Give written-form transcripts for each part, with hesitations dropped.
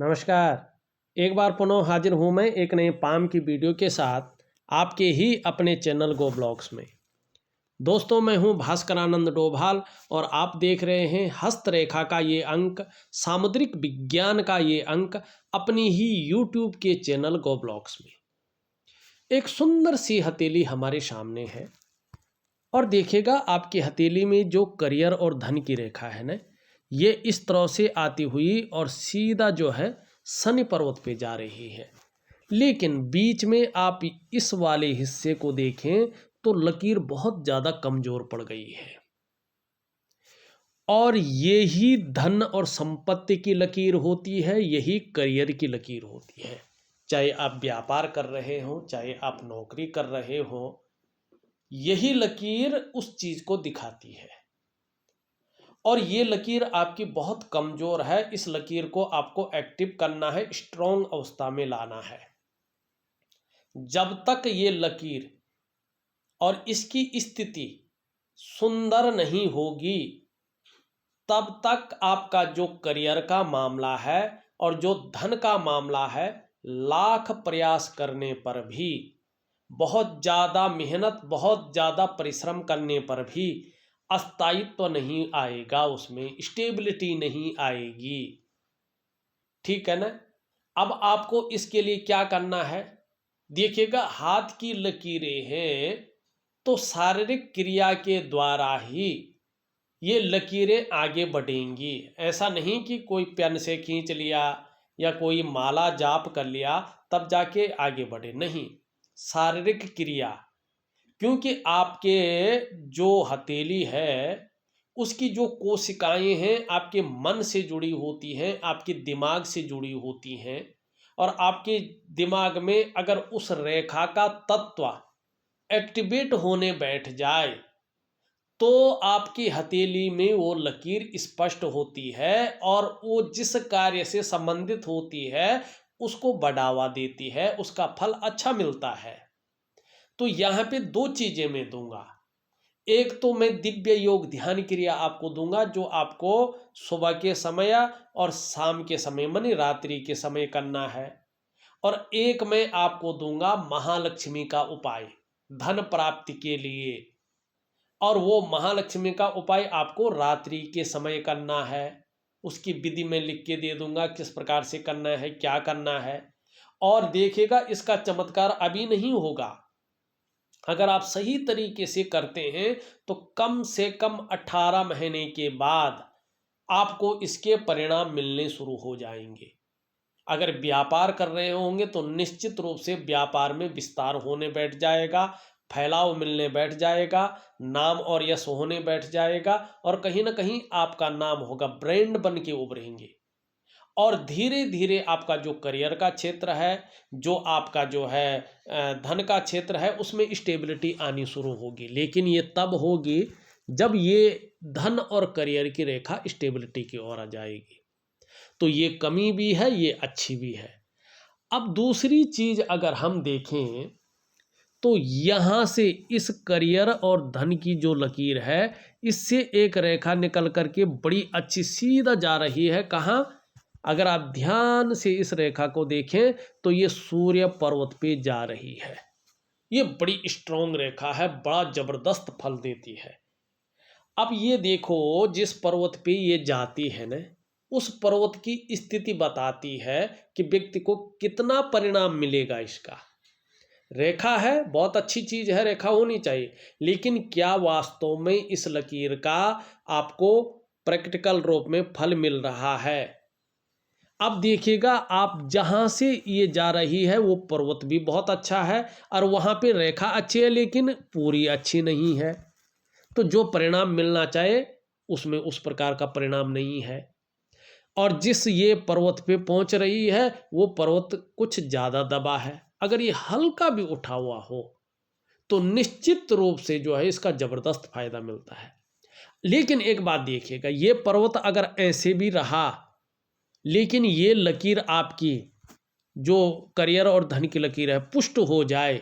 नमस्कार। एक बार पुनः हाजिर हूँ मैं एक नए पाम की वीडियो के साथ आपके ही अपने चैनल गो ब्लॉग्स में। दोस्तों, मैं हूँ भास्करानंद डोभाल और आप देख रहे हैं हस्तरेखा का ये अंक, सामुद्रिक विज्ञान का ये अंक अपनी ही यूट्यूब के चैनल गो ब्लॉग्स में। एक सुंदर सी हथेली हमारे सामने है और देखिएगा आपकी हथेली में जो करियर और धन की रेखा है ना, ये इस तरह से आती हुई और सीधा जो है शनि पर्वत पे जा रही है। लेकिन बीच में आप इस वाले हिस्से को देखें तो लकीर बहुत ज़्यादा कमज़ोर पड़ गई है और यही धन और संपत्ति की लकीर होती है, यही करियर की लकीर होती है। चाहे आप व्यापार कर रहे हो, चाहे आप नौकरी कर रहे हो, यही लकीर उस चीज़ को दिखाती है। और ये लकीर आपकी बहुत कमज़ोर है। इस लकीर को आपको एक्टिव करना है, स्ट्रॉन्ग अवस्था में लाना है। जब तक ये लकीर और इसकी स्थिति सुंदर नहीं होगी, तब तक आपका जो करियर का मामला है और जो धन का मामला है, लाख प्रयास करने पर भी, बहुत ज़्यादा मेहनत, बहुत ज़्यादा परिश्रम करने पर भी अस्थायित्व नहीं आएगा, उसमें स्टेबिलिटी नहीं आएगी। ठीक है ना। अब आपको इसके लिए क्या करना है, देखिएगा हाथ की लकीरें हैं तो शारीरिक क्रिया के द्वारा ही ये लकीरें आगे बढ़ेंगी। ऐसा नहीं कि कोई पेन से खींच लिया या कोई माला जाप कर लिया तब जाके आगे बढ़े, नहीं, शारीरिक क्रिया। क्योंकि आपके जो हथेली है उसकी जो कोशिकाएं हैं आपके मन से जुड़ी होती हैं, आपके दिमाग से जुड़ी होती हैं। और आपके दिमाग में अगर उस रेखा का तत्व एक्टिवेट होने बैठ जाए तो आपकी हथेली में वो लकीर स्पष्ट होती है और वो जिस कार्य से संबंधित होती है उसको बढ़ावा देती है, उसका फल अच्छा मिलता है। तो यहाँ पे दो चीजें मैं दूंगा। एक तो मैं दिव्य योग ध्यान क्रिया आपको दूंगा जो आपको सुबह के समय और शाम के समय माने रात्रि के समय करना है। और एक मैं आपको दूंगा महालक्ष्मी का उपाय धन प्राप्ति के लिए। और वो महालक्ष्मी का उपाय आपको रात्रि के समय करना है। उसकी विधि मैं लिख के दे दूंगा, किस प्रकार से करना है, क्या करना है। और देखिएगा इसका चमत्कार अभी नहीं होगा। अगर आप सही तरीके से करते हैं तो कम से कम 18 महीने के बाद आपको इसके परिणाम मिलने शुरू हो जाएंगे। अगर व्यापार कर रहे होंगे तो निश्चित रूप से व्यापार में विस्तार होने बैठ जाएगा, फैलाव मिलने बैठ जाएगा, नाम और यश होने बैठ जाएगा और कहीं ना कहीं आपका नाम होगा, ब्रांड बन के उभरेंगे। और धीरे धीरे आपका जो करियर का क्षेत्र है, जो आपका जो है धन का क्षेत्र है, उसमें स्टेबिलिटी आनी शुरू होगी। लेकिन ये तब होगी जब ये धन और करियर की रेखा स्टेबिलिटी की ओर आ जाएगी। तो ये कमी भी है, ये अच्छी भी है। अब दूसरी चीज अगर हम देखें तो यहाँ से इस करियर और धन की जो लकीर है, इससे एक रेखा निकल करके बड़ी अच्छी सीधा जा रही है। कहाँ? अगर आप ध्यान से इस रेखा को देखें तो ये सूर्य पर्वत पे जा रही है। ये बड़ी स्ट्रॉन्ग रेखा है, बड़ा जबरदस्त फल देती है। अब ये देखो जिस पर्वत पे ये जाती है ना, उस पर्वत की स्थिति बताती है कि व्यक्ति को कितना परिणाम मिलेगा इसका। रेखा है, बहुत अच्छी चीज है, रेखा होनी चाहिए, लेकिन क्या वास्तव में इस लकीर का आपको प्रैक्टिकल रूप में फल मिल रहा है? अब देखिएगा आप जहां से ये जा रही है वो पर्वत भी बहुत अच्छा है और वहां पे रेखा अच्छी है, लेकिन पूरी अच्छी नहीं है। तो जो परिणाम मिलना चाहे उसमें उस प्रकार का परिणाम नहीं है। और जिस ये पर्वत पे पहुंच रही है वो पर्वत कुछ ज्यादा दबा है। अगर ये हल्का भी उठा हुआ हो तो निश्चित रूप से जो है इसका जबरदस्त फायदा मिलता है। लेकिन एक बात देखिएगा, ये पर्वत अगर ऐसे भी रहा लेकिन ये लकीर आपकी जो करियर और धन की लकीर है पुष्ट हो जाए,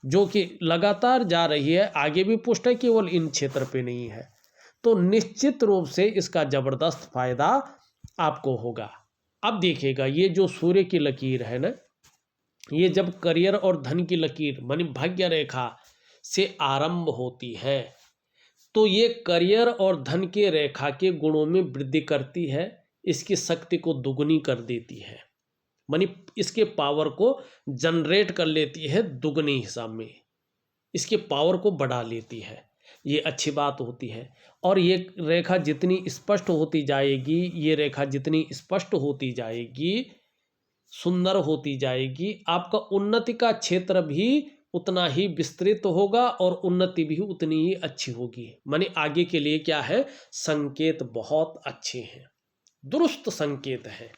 जो कि लगातार जा रही है, आगे भी पुष्ट है, केवल इन क्षेत्र पे नहीं है, तो निश्चित रूप से इसका जबरदस्त फायदा आपको होगा। अब देखिएगा ये जो सूर्य की लकीर है ना, ये जब करियर और धन की लकीर मानी भाग्य रेखा से आरंभ होती है तो ये करियर और धन के रेखा के गुणों में वृद्धि करती है, इसकी शक्ति को दुगुनी कर देती है, मानी इसके पावर को जनरेट कर लेती है दुगने हिसाब में, इसके पावर को बढ़ा लेती है। ये अच्छी बात होती है। और ये रेखा जितनी स्पष्ट होती जाएगी, ये रेखा जितनी स्पष्ट होती जाएगी, सुंदर होती जाएगी, आपका उन्नति का क्षेत्र भी उतना ही विस्तृत होगा और उन्नति भी उतनी ही अच्छी होगी। माने आगे के लिए क्या है, संकेत बहुत अच्छे हैं, दुरुस्त संकेत है।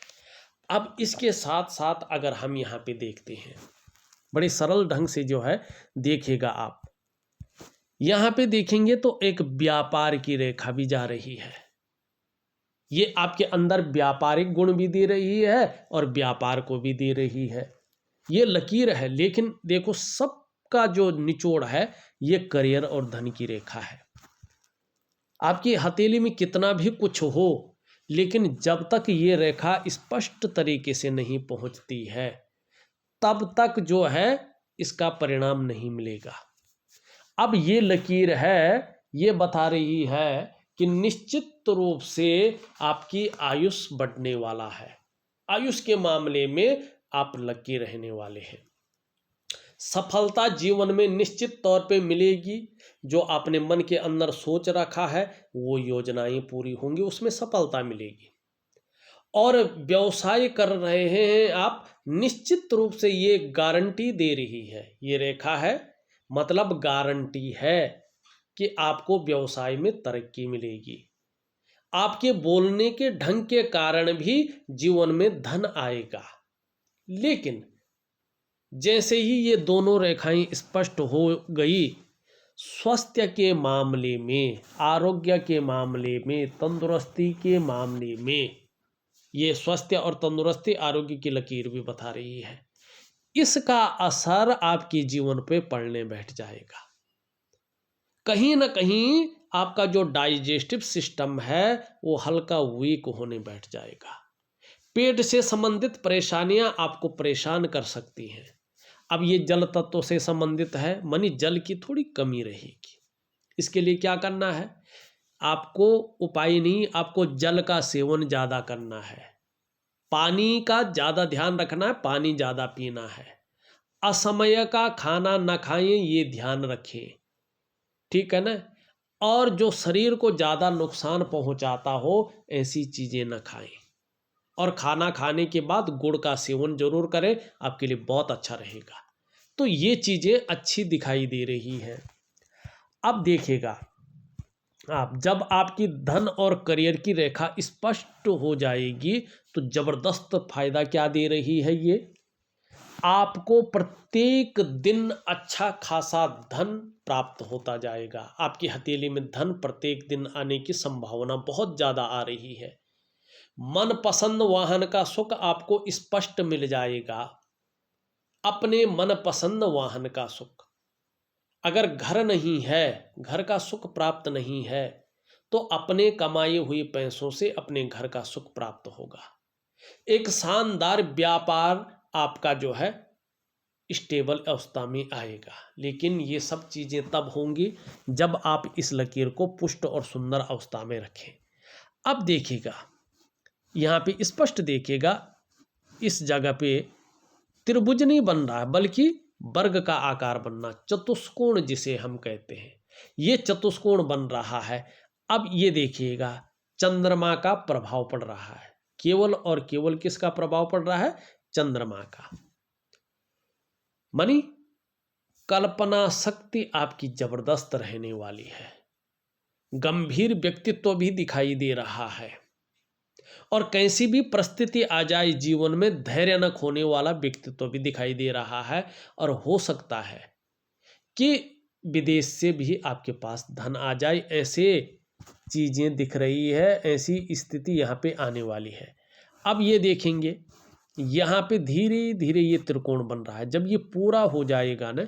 अब इसके साथ साथ अगर हम यहाँ पे देखते हैं, बड़े सरल ढंग से जो है देखिएगा आप, यहाँ पे देखेंगे तो एक व्यापार की रेखा भी जा रही है। ये आपके अंदर व्यापारिक गुण भी दे रही है और व्यापार को भी दे रही है। ये लकीर है, लेकिन देखो सबका जो निचोड़ है ये करियर और धन की रेखा है। आपकी हथेली में कितना भी कुछ हो, लेकिन जब तक ये रेखा स्पष्ट तरीके से नहीं पहुंचती है तब तक जो है इसका परिणाम नहीं मिलेगा। अब ये लकीर है, ये बता रही है कि निश्चित रूप से आपकी आयुष बढ़ने वाला है, आयुष के मामले में आप लकी रहने वाले हैं। सफलता जीवन में निश्चित तौर पे मिलेगी। जो आपने मन के अंदर सोच रखा है वो योजनाएं पूरी होंगी, उसमें सफलता मिलेगी। और व्यवसाय कर रहे हैं आप, निश्चित रूप से ये गारंटी दे रही है, ये रेखा है मतलब गारंटी है कि आपको व्यवसाय में तरक्की मिलेगी। आपके बोलने के ढंग के कारण भी जीवन में धन आएगा। लेकिन जैसे ही ये दोनों रेखाएं स्पष्ट हो गई, स्वास्थ्य के मामले में, आरोग्य के मामले में, तंदुरुस्ती के मामले में, ये स्वास्थ्य और तंदुरुस्ती आरोग्य की लकीर भी बता रही है, इसका असर आपके जीवन पे पड़ने बैठ जाएगा। कहीं ना कहीं आपका जो डाइजेस्टिव सिस्टम है वो हल्का वीक होने बैठ जाएगा। पेट से संबंधित परेशानियां आपको परेशान कर सकती हैं। अब ये जल तत्व से संबंधित है, मानी जल की थोड़ी कमी रहेगी। इसके लिए क्या करना है, आपको उपाय नहीं, आपको जल का सेवन ज़्यादा करना है, पानी का ज़्यादा ध्यान रखना है, पानी ज़्यादा पीना है, असमय का खाना न खाएं ये ध्यान रखें, ठीक है ना। और जो शरीर को ज़्यादा नुकसान पहुंचाता हो ऐसी चीज़ें न खाएं। और खाना खाने के बाद गुड़ का सेवन जरूर करें, आपके लिए बहुत अच्छा रहेगा। तो ये चीज़ें अच्छी दिखाई दे रही हैं। अब देखिएगा आप, जब आपकी धन और करियर की रेखा स्पष्ट हो जाएगी तो ज़बरदस्त फायदा क्या दे रही है, ये आपको प्रत्येक दिन अच्छा खासा धन प्राप्त होता जाएगा। आपकी हथेली में धन प्रत्येक दिन आने की संभावना बहुत ज़्यादा आ रही है। मनपसंद वाहन का सुख आपको स्पष्ट मिल जाएगा, अपने मनपसंद वाहन का सुख। अगर घर नहीं है, घर का सुख प्राप्त नहीं है, तो अपने कमाए हुए पैसों से अपने घर का सुख प्राप्त होगा। एक शानदार व्यापार आपका जो है स्टेबल अवस्था में आएगा। लेकिन ये सब चीज़ें तब होंगी जब आप इस लकीर को पुष्ट और सुंदर अवस्था में रखें। अब देखिएगा यहाँ पे स्पष्ट देखिएगा, इस जगह पे त्रिभुज नहीं बन रहा है बल्कि वर्ग का आकार बनना, चतुष्कोण जिसे हम कहते हैं, ये चतुष्कोण बन रहा है। अब ये देखिएगा चंद्रमा का प्रभाव पड़ रहा है, केवल और केवल किसका प्रभाव पड़ रहा है, चंद्रमा का। मानी कल्पना शक्ति आपकी जबरदस्त रहने वाली है, गंभीर व्यक्तित्व भी दिखाई दे रहा है, और कैसी भी परिस्थिति आ जाए जीवन में धैर्य न खोने वाला व्यक्तित्व भी दिखाई दे रहा है। और हो सकता है कि विदेश से भी आपके पास धन आ जाए, ऐसे चीज़ें दिख रही है, ऐसी स्थिति यहाँ पे आने वाली है। अब ये देखेंगे यहाँ पे धीरे धीरे ये त्रिकोण बन रहा है, जब ये पूरा हो जाएगा ना,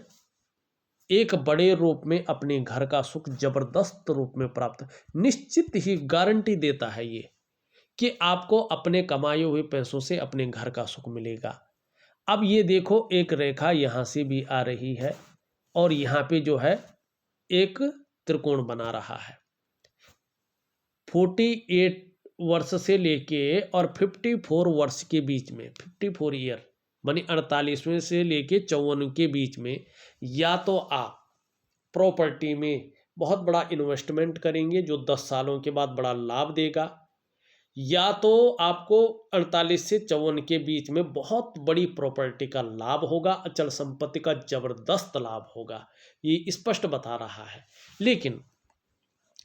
एक बड़े रूप में अपने घर का सुख जबरदस्त रूप में प्राप्त, निश्चित ही गारंटी देता है ये कि आपको अपने कमाए हुए पैसों से अपने घर का सुख मिलेगा। अब ये देखो, एक रेखा यहाँ से भी आ रही है और यहाँ पे जो है एक त्रिकोण बना रहा है। 48 वर्ष से लेके और 54 वर्ष के बीच में, 54 ईयर मानी 48वें से लेके 54 के बीच में, या तो आप प्रॉपर्टी में बहुत बड़ा इन्वेस्टमेंट करेंगे जो 10 सालों के बाद बड़ा लाभ देगा, या तो आपको 48 से 54 के बीच में बहुत बड़ी प्रॉपर्टी का लाभ होगा, अचल संपत्ति का जबरदस्त लाभ होगा। ये स्पष्ट बता रहा है। लेकिन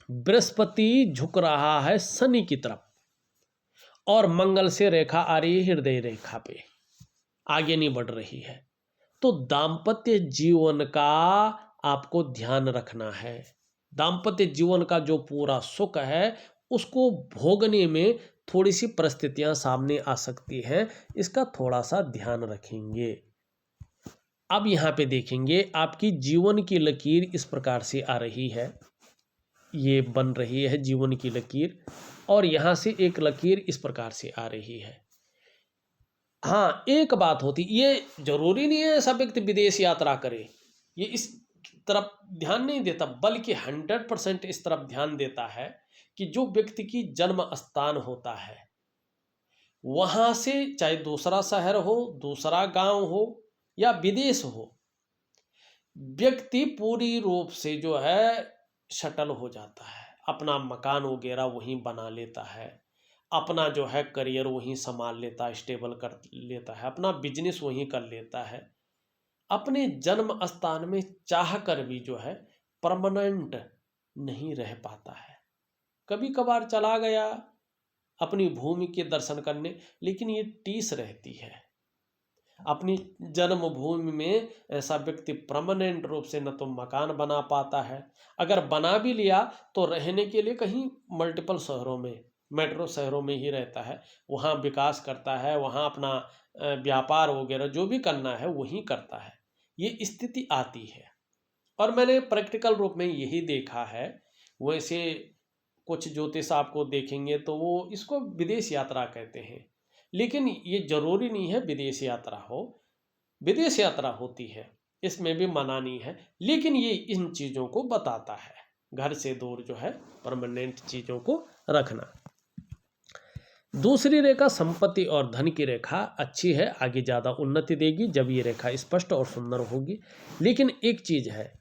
बृहस्पति झुक रहा है शनि की तरफ और मंगल से रेखा आ रही है हृदय रेखा पे, आगे नहीं बढ़ रही है। तो दाम्पत्य जीवन का आपको ध्यान रखना है। दाम्पत्य जीवन का जो पूरा सुख है उसको भोगने में थोड़ी सी परिस्थितियां सामने आ सकती हैं, इसका थोड़ा सा ध्यान रखेंगे। अब यहाँ पे देखेंगे आपकी जीवन की लकीर इस प्रकार से आ रही है, ये बन रही है जीवन की लकीर, और यहाँ से एक लकीर इस प्रकार से आ रही है। हाँ, एक बात होती, ये जरूरी नहीं है सब व्यक्ति विदेश यात्रा करे, ये इस तरफ ध्यान नहीं देता, बल्कि 100% इस तरफ ध्यान देता है कि जो व्यक्ति की जन्म स्थान होता है वहां से, चाहे दूसरा शहर हो, दूसरा गांव हो या विदेश हो, व्यक्ति पूरी रूप से जो है शटल हो जाता है, अपना मकान वगैरह वहीं बना लेता है, अपना जो है करियर वहीं संभाल लेता है, स्टेबल कर लेता है, अपना बिजनेस वहीं कर लेता है, अपने जन्म स्थान में चाह कर भी जो है परमानेंट नहीं रह पाता है। कभी कभार चला गया अपनी भूमि के दर्शन करने, लेकिन ये टीस रहती है। अपनी जन्मभूमि में ऐसा व्यक्ति परमानेंट रूप से न तो मकान बना पाता है, अगर बना भी लिया तो रहने के लिए कहीं मल्टीपल शहरों में, मेट्रो शहरों में ही रहता है, वहाँ विकास करता है, वहाँ अपना व्यापार वगैरह जो भी करना है वहीं करता है, ये स्थिति आती है। और मैंने प्रैक्टिकल रूप में यही देखा है। वैसे कुछ ज्योतिष आपको देखेंगे तो वो इसको विदेश यात्रा कहते हैं, लेकिन ये जरूरी नहीं है विदेश यात्रा हो, विदेश यात्रा होती है, इसमें भी मना नहीं है, लेकिन ये इन चीज़ों को बताता है, घर से दूर जो है परमानेंट चीज़ों को रखना। दूसरी रेखा संपत्ति और धन की रेखा अच्छी है, आगे ज़्यादा उन्नति देगी जब ये रेखा स्पष्ट और सुंदर होगी। लेकिन एक चीज़ है,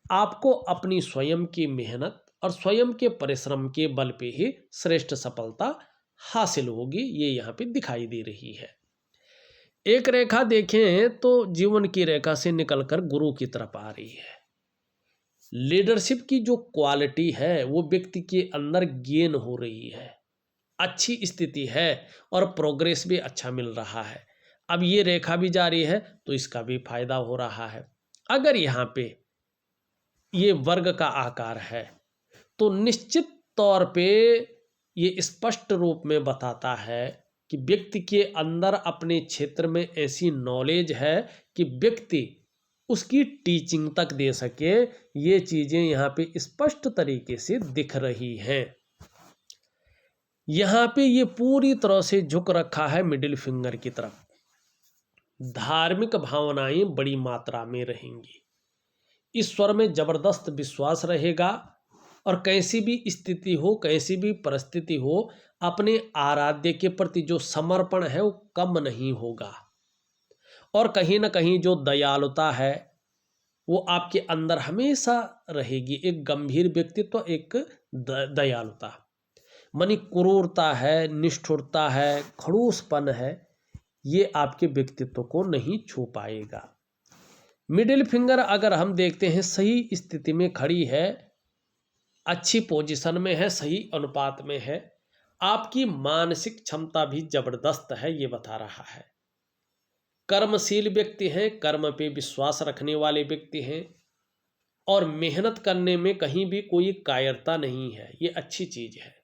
आपको अपनी स्वयं की मेहनत और स्वयं के परिश्रम के बल पे ही श्रेष्ठ सफलता हासिल होगी, ये यहाँ पे दिखाई दे रही है। एक रेखा देखें तो जीवन की रेखा से निकलकर गुरु की तरफ आ रही है। लीडरशिप की जो क्वालिटी है वो व्यक्ति के अंदर गेन हो रही है, अच्छी स्थिति है और प्रोग्रेस भी अच्छा मिल रहा है। अब ये रेखा भी जारी है तो इसका भी फायदा हो रहा है। अगर यहाँ पे ये वर्ग का आकार है तो निश्चित तौर पे ये स्पष्ट रूप में बताता है कि व्यक्ति के अंदर अपने क्षेत्र में ऐसी नॉलेज है कि व्यक्ति उसकी टीचिंग तक दे सके। ये चीज़ें यहाँ पे स्पष्ट तरीके से दिख रही हैं। यहाँ पे ये पूरी तरह से झुक रखा है मिडिल फिंगर की तरफ। धार्मिक भावनाएं बड़ी मात्रा में रहेंगी, ईश्वर में जबरदस्त विश्वास रहेगा और कैसी भी स्थिति हो, कैसी भी परिस्थिति हो, अपने आराध्य के प्रति जो समर्पण है वो कम नहीं होगा। और कहीं ना कहीं जो दयालुता है वो आपके अंदर हमेशा रहेगी। एक गंभीर व्यक्तित्व, एक दयालुता, मानी क्रूरता है, निष्ठुरता है, खड़ूसपन है, ये आपके व्यक्तित्व को नहीं छू पाएगा। मिडिल फिंगर अगर हम देखते हैं सही स्थिति में खड़ी है, अच्छी पोजीशन में है, सही अनुपात में है, आपकी मानसिक क्षमता भी जबरदस्त है, ये बता रहा है। कर्मशील व्यक्ति हैं, कर्म पे विश्वास रखने वाले व्यक्ति हैं और मेहनत करने में कहीं भी कोई कायरता नहीं है, ये अच्छी चीज है।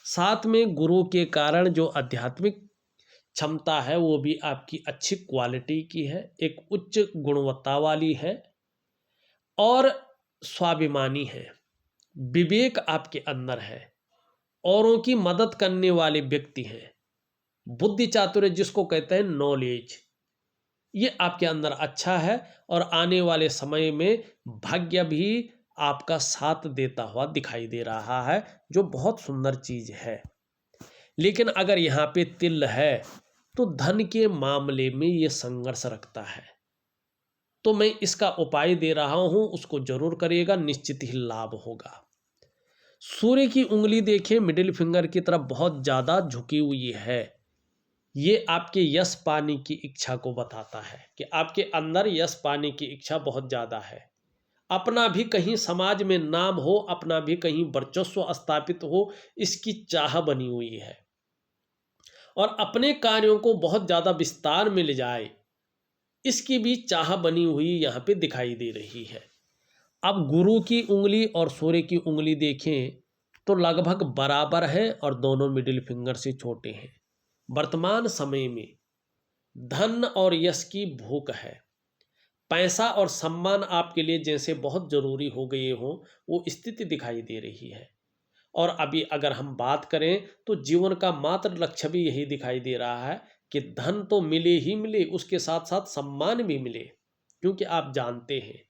साथ में गुरु के कारण जो आध्यात्मिक क्षमता है वो भी आपकी अच्छी क्वालिटी की है, एक उच्च गुणवत्ता वाली है और स्वाभिमानी है, विवेक आपके अंदर है, औरों की मदद करने वाले व्यक्ति हैं। बुद्धि चातुर्य जिसको कहते हैं नॉलेज, ये आपके अंदर अच्छा है और आने वाले समय में भाग्य भी आपका साथ देता हुआ दिखाई दे रहा है, जो बहुत सुंदर चीज है। लेकिन अगर यहाँ पे तिल है तो धन के मामले में ये संघर्ष रखता है। तो मैं इसका उपाय दे रहा हूं, उसको जरूर करिएगा, निश्चित ही लाभ होगा। सूर्य की उंगली देखिए मिडिल फिंगर की तरफ बहुत ज्यादा झुकी हुई है। ये आपके यश पाने की इच्छा को बताता है कि आपके अंदर यश पाने की इच्छा बहुत ज्यादा है। अपना भी कहीं समाज में नाम हो, अपना भी कहीं वर्चस्व स्थापित हो, इसकी चाह बनी हुई है। और अपने कार्यों को बहुत ज्यादा विस्तार में ले जाए, इसकी भी चाह बनी हुई यहाँ पे दिखाई दे रही है। अब गुरु की उंगली और सूर्य की उंगली देखें तो लगभग बराबर है और दोनों मिडिल फिंगर से छोटे हैं। वर्तमान समय में धन और यश की भूख है। पैसा और सम्मान आपके लिए जैसे बहुत जरूरी हो गए हो, वो स्थिति दिखाई दे रही है। और अभी अगर हम बात करें तो जीवन का मात्र लक्ष्य भी यही दिखाई दे रहा है कि धन तो मिले ही मिले, उसके साथ साथ सम्मान भी मिले। क्योंकि आप जानते हैं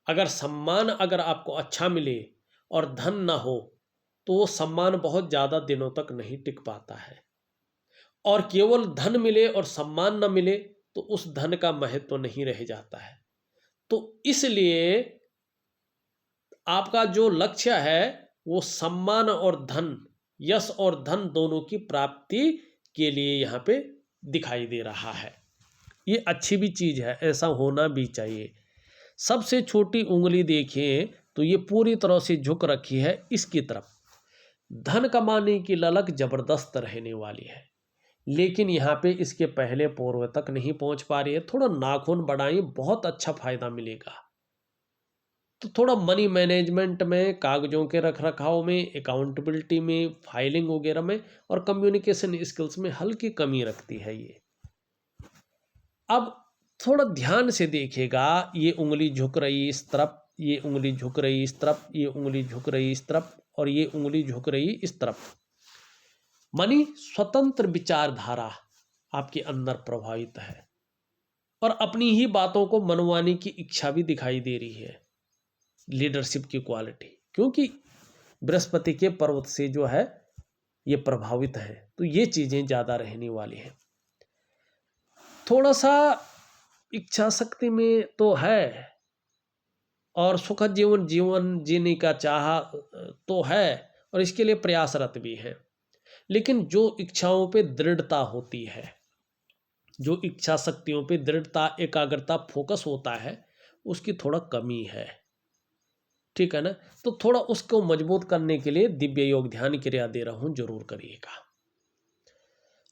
अगर सम्मान अगर आपको अच्छा मिले और धन ना हो तो वो सम्मान बहुत ज़्यादा दिनों तक नहीं टिक पाता है। और केवल धन मिले और सम्मान न मिले तो उस धन का महत्व तो नहीं रह जाता है। तो इसलिए आपका जो लक्ष्य है वो सम्मान और धन, यश और धन दोनों की प्राप्ति के लिए यहाँ पे दिखाई दे रहा है। ये अच्छी भी चीज़ है, ऐसा होना भी चाहिए। सबसे छोटी उंगली देखिए तो ये पूरी तरह से झुक रखी है इसकी तरफ। धन कमाने की ललक जबरदस्त रहने वाली है, लेकिन यहाँ पे इसके पहले पूर्व तक नहीं पहुंच पा रही है। थोड़ा नाखून बढ़ाइए, बहुत अच्छा फायदा मिलेगा। तो थोड़ा मनी मैनेजमेंट में, कागजों के रख रखाव में, अकाउंटेबिलिटी में, फाइलिंग वगैरह में और कम्युनिकेशन स्किल्स में हल्की कमी रखती है ये। अब थोड़ा ध्यान से देखिएगा, ये उंगली झुक रही इस तरफ, ये उंगली झुक रही इस तरफ, ये उंगली झुक रही इस तरफ और ये उंगली झुक रही इस तरफ। मानी स्वतंत्र विचारधारा आपके अंदर प्रभावित है और अपनी ही बातों को मनवाने की इच्छा भी दिखाई दे रही है। लीडरशिप की क्वालिटी, क्योंकि बृहस्पति के पर्वत से जो है ये प्रभावित है, तो ये चीजें ज्यादा रहने वाली हैं। थोड़ा सा इच्छा शक्ति में तो है और सुखद जीवन जीने का चाह तो है और इसके लिए प्रयासरत भी है। लेकिन जो इच्छाओं पे दृढ़ता होती है, जो इच्छा शक्तियों पे दृढ़ता, एकाग्रता, फोकस होता है, उसकी थोड़ा कमी है। ठीक है ना? तो थोड़ा उसको मजबूत करने के लिए दिव्य योग ध्यान क्रिया दे रहा हूं, जरूर करिएगा।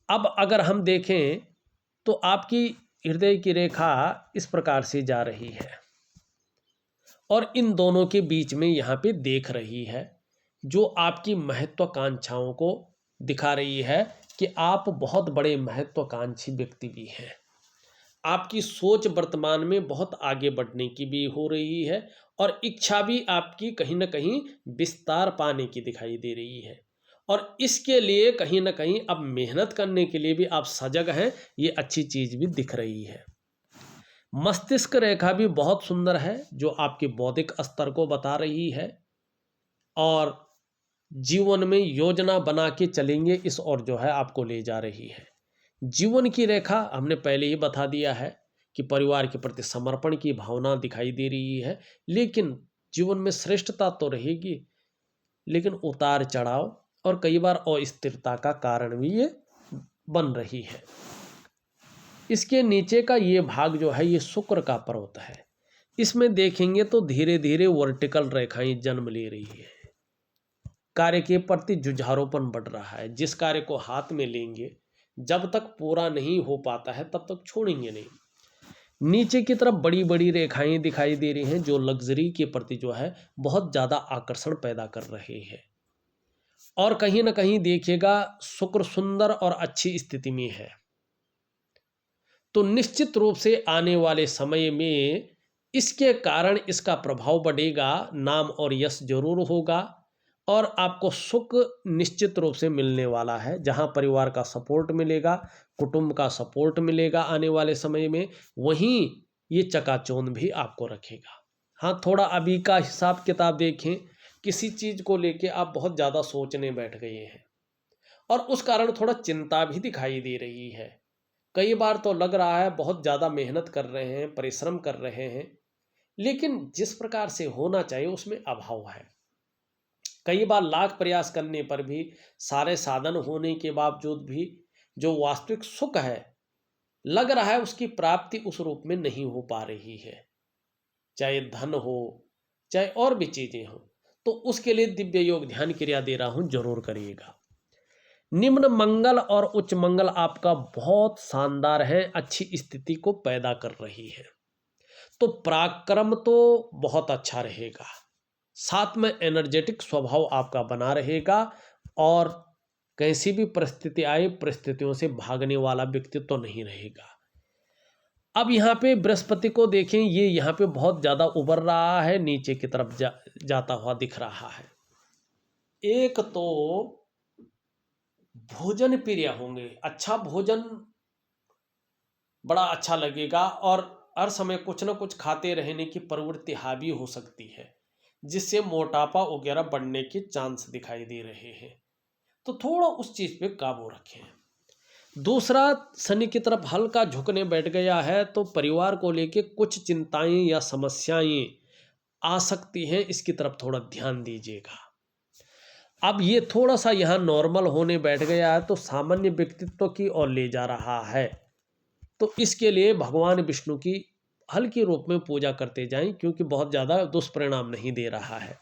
अब अगर हम देखें तो आपकी हृदय की रेखा इस प्रकार से जा रही है और इन दोनों के बीच में यहाँ पे देख रही है, जो आपकी महत्वाकांक्षाओं को दिखा रही है कि आप बहुत बड़े महत्वाकांक्षी व्यक्ति भी हैं। आपकी सोच वर्तमान में बहुत आगे बढ़ने की भी हो रही है और इच्छा भी आपकी कहीं ना कहीं विस्तार पाने की दिखाई दे रही है। और इसके लिए कहीं ना कहीं अब मेहनत करने के लिए भी आप सजग हैं, ये अच्छी चीज भी दिख रही है। मस्तिष्क रेखा भी बहुत सुंदर है, जो आपके बौद्धिक स्तर को बता रही है और जीवन में योजना बना के चलेंगे इस ओर जो है आपको ले जा रही है। जीवन की रेखा हमने पहले ही बता दिया है कि परिवार के प्रति समर्पण की भावना दिखाई दे रही है, लेकिन जीवन में श्रेष्ठता तो रहेगी, लेकिन उतार चढ़ाव और कई बार अस्थिरता का कारण भी ये बन रही है। इसके नीचे का ये भाग जो है ये शुक्र का पर्वत है। इसमें देखेंगे तो धीरे धीरे वर्टिकल रेखाएं जन्म ले रही है। कार्य के प्रति जुझारूपन बढ़ रहा है। जिस कार्य को हाथ में लेंगे, जब तक पूरा नहीं हो पाता है तब तक छोड़ेंगे नहीं। नीचे की तरफ बड़ी बड़ी रेखाएं दिखाई दे रही हैं, जो लग्जरी के प्रति जो है बहुत ज़्यादा आकर्षण पैदा कर रहे हैं। और कहीं ना कहीं देखिएगा शुक्र सुंदर और अच्छी स्थिति में है, तो निश्चित रूप से आने वाले समय में इसके कारण इसका प्रभाव बढ़ेगा, नाम और यश जरूर होगा और आपको सुख निश्चित रूप से मिलने वाला है। जहाँ परिवार का सपोर्ट मिलेगा, कुटुंब का सपोर्ट मिलेगा आने वाले समय में, वहीं ये चकाचौंध भी आपको रखेगा। हाँ, थोड़ा अभी का हिसाब किताब देखें, किसी चीज़ को लेके आप बहुत ज़्यादा सोचने बैठ गए हैं और उस कारण थोड़ा चिंता भी दिखाई दे रही है। कई बार तो लग रहा है बहुत ज़्यादा मेहनत कर रहे हैं, परिश्रम कर रहे हैं, लेकिन जिस प्रकार से होना चाहिए उसमें अभाव है। कई बार लाख प्रयास करने पर भी, सारे साधन होने के बावजूद भी जो वास्तविक सुख है, लग रहा है उसकी प्राप्ति उस रूप में नहीं हो पा रही है। चाहे धन हो, चाहे और भी चीजें हो, तो उसके लिए दिव्य योग ध्यान क्रिया दे रहा हूं, जरूर करिएगा। निम्न मंगल और उच्च मंगल आपका बहुत शानदार है, अच्छी स्थिति को पैदा कर रही है। तो पराक्रम तो बहुत अच्छा रहेगा, साथ में एनर्जेटिक स्वभाव आपका बना रहेगा और कैसी भी परिस्थिति आए, परिस्थितियों से भागने वाला व्यक्तित्व तो नहीं रहेगा। अब यहाँ पे बृहस्पति को देखें, ये यहाँ पे बहुत ज़्यादा उभर रहा है, नीचे की तरफ जाता हुआ दिख रहा है। एक तो भोजन प्रिय होंगे, अच्छा भोजन बड़ा अच्छा लगेगा और हर समय कुछ ना कुछ खाते रहने की प्रवृत्ति हावी हो सकती है, जिससे मोटापा वगैरह बढ़ने के चांस दिखाई दे रहे हैं। तो थोड़ा उस चीज़ पे काबू रखें। दूसरा, शनि की तरफ हल्का झुकने बैठ गया है, तो परिवार को लेके कुछ चिंताएं या समस्याएं आ सकती हैं, इसकी तरफ थोड़ा ध्यान दीजिएगा। अब ये थोड़ा सा यहाँ नॉर्मल होने बैठ गया है, तो सामान्य व्यक्तित्व की ओर ले जा रहा है। तो इसके लिए भगवान विष्णु की हल्की रूप में पूजा करते जाएं, क्योंकि बहुत ज़्यादा दुष्परिणाम नहीं दे रहा है।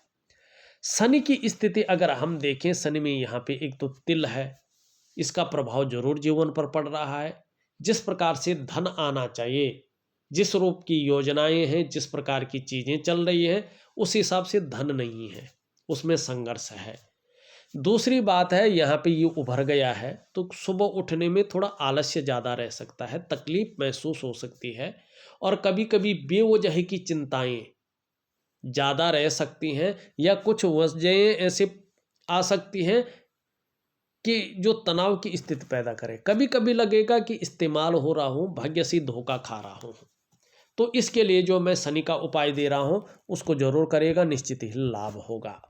शनि की स्थिति अगर हम देखें, शनि में यहाँ पे एक तो तिल है, इसका प्रभाव जरूर जीवन पर पड़ रहा है। जिस प्रकार से धन आना चाहिए, जिस रूप की योजनाएं हैं, जिस प्रकार की चीज़ें चल रही हैं, उस हिसाब से धन नहीं है, उसमें संघर्ष है। दूसरी बात है, यहाँ पे ये उभर गया है, तो सुबह उठने में थोड़ा आलस्य ज़्यादा रह सकता है, तकलीफ महसूस हो सकती है और कभी कभी बेवजह की चिंताएं ज़्यादा रह सकती हैं, या कुछ वजहें ऐसे आ सकती हैं कि जो तनाव की स्थिति पैदा करे। कभी कभी लगेगा कि इस्तेमाल हो रहा हूँ, भाग्य से धोखा खा रहा हूँ। तो इसके लिए जो मैं शनि का उपाय दे रहा हूँ, उसको जरूर करेगा, निश्चित ही लाभ होगा।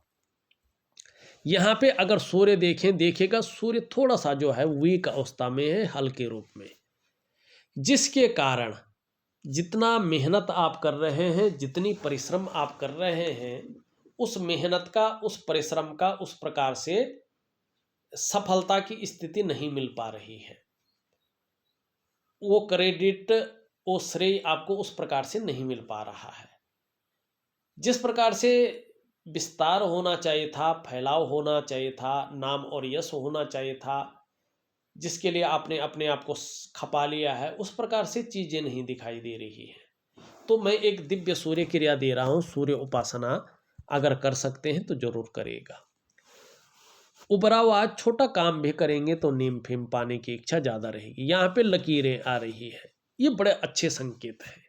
यहाँ पे अगर सूर्य देखिएगा, सूर्य थोड़ा सा जो है वीक अवस्था में है, हल्के रूप में, जिसके कारण जितना मेहनत आप कर रहे हैं, जितनी परिश्रम आप कर रहे हैं, उस मेहनत का, उस परिश्रम का उस प्रकार से सफलता की स्थिति नहीं मिल पा रही है। वो क्रेडिट, वो श्रेय आपको उस प्रकार से नहीं मिल पा रहा है। जिस प्रकार से विस्तार होना चाहिए था, फैलाव होना चाहिए था, नाम और यश होना चाहिए था, जिसके लिए आपने अपने आप को खपा लिया है, उस प्रकार से चीज़ें नहीं दिखाई दे रही हैं। तो मैं एक दिव्य सूर्य क्रिया दे रहा हूँ, सूर्य उपासना अगर कर सकते हैं तो जरूर करेगा। उभरा हुआ छोटा काम भी करेंगे तो नीम फेम पाने की इच्छा ज़्यादा रहेगी। यहाँ पे लकीरें आ रही है, ये बड़े अच्छे संकेत हैं।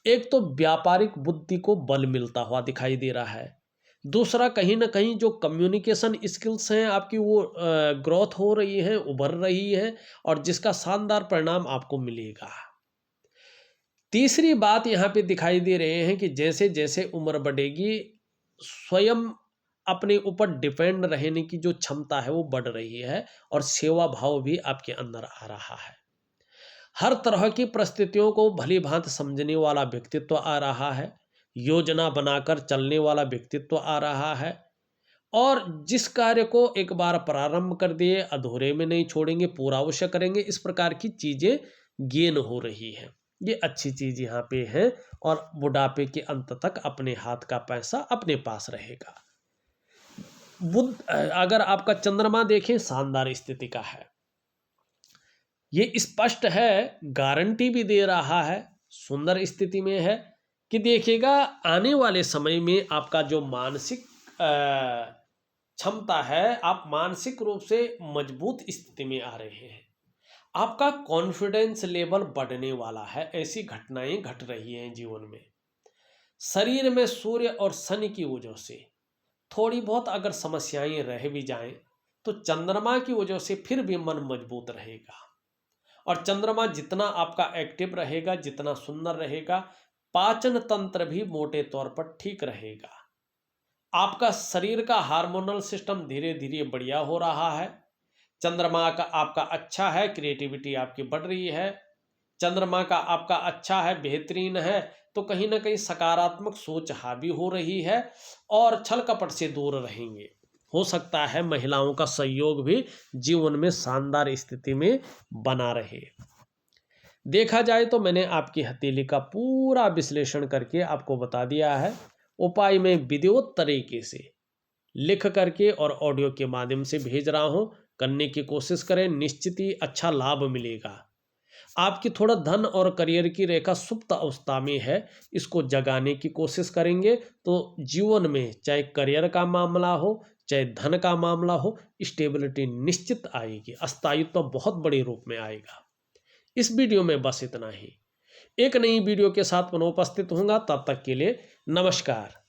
एक तो व्यापारिक बुद्धि को बल मिलता हुआ दिखाई दे रहा है। दूसरा, कहीं ना कहीं जो कम्युनिकेशन स्किल्स हैं आपकी, वो ग्रोथ हो रही है, उभर रही है और जिसका शानदार परिणाम आपको मिलेगा। तीसरी बात यहाँ पे दिखाई दे रहे हैं कि जैसे जैसे उम्र बढ़ेगी, स्वयं अपने ऊपर डिपेंड रहने की जो क्षमता है वो बढ़ रही है और सेवा भाव भी आपके अंदर आ रहा है। हर तरह की परिस्थितियों को भली भांति समझने वाला व्यक्तित्व आ रहा है, योजना बनाकर चलने वाला व्यक्तित्व आ रहा है और जिस कार्य को एक बार प्रारंभ कर दिए अधूरे में नहीं छोड़ेंगे, पूरा अवश्य करेंगे। इस प्रकार की चीजें गेन हो रही है, ये अच्छी चीज यहाँ पे है और बुढ़ापे के अंत तक अपने हाथ का पैसा अपने पास रहेगा। बुध अगर आपका चंद्रमा देखें, शानदार स्थिति का है, ये स्पष्ट है, गारंटी भी दे रहा है, सुंदर स्थिति में है कि देखिएगा आने वाले समय में आपका जो मानसिक क्षमता है, आप मानसिक रूप से मजबूत स्थिति में आ रहे हैं, आपका कॉन्फिडेंस लेवल बढ़ने वाला है। ऐसी घटनाएं घट रही हैं जीवन में। शरीर में सूर्य और शनि की वजह से थोड़ी बहुत अगर समस्याएं रह भी जाएं तो चंद्रमा की वजह से फिर भी मन मजबूत रहेगा। और चंद्रमा जितना आपका एक्टिव रहेगा, जितना सुंदर रहेगा, पाचन तंत्र भी मोटे तौर पर ठीक रहेगा। आपका शरीर का हार्मोनल सिस्टम धीरे धीरे बढ़िया हो रहा है। चंद्रमा का आपका अच्छा है, क्रिएटिविटी आपकी बढ़ रही है। चंद्रमा का आपका अच्छा है, बेहतरीन है, तो कहीं ना कहीं सकारात्मक सोच हावी हो रही है और छल कपट से दूर रहेंगे। हो सकता है महिलाओं का सहयोग भी जीवन में शानदार स्थिति में बना रहे। देखा जाए तो मैंने आपकी हथेली का पूरा विश्लेषण करके आपको बता दिया है। उपाय में विधिवत तरीके से लिख करके और ऑडियो के माध्यम से भेज रहा हूं। करने की कोशिश करें, निश्चित ही अच्छा लाभ मिलेगा। आपकी थोड़ा धन और करियर की रेखा सुप्त अवस्था में है, इसको जगाने की कोशिश करेंगे तो जीवन में चाहे करियर का मामला हो, चाहे धन का मामला हो, स्टेबिलिटी निश्चित आएगी, स्थायित्व बहुत बड़े रूप में आएगा। इस वीडियो में बस इतना ही। एक नई वीडियो के साथ पुनः उपस्थित होऊंगा, तब तक के लिए नमस्कार।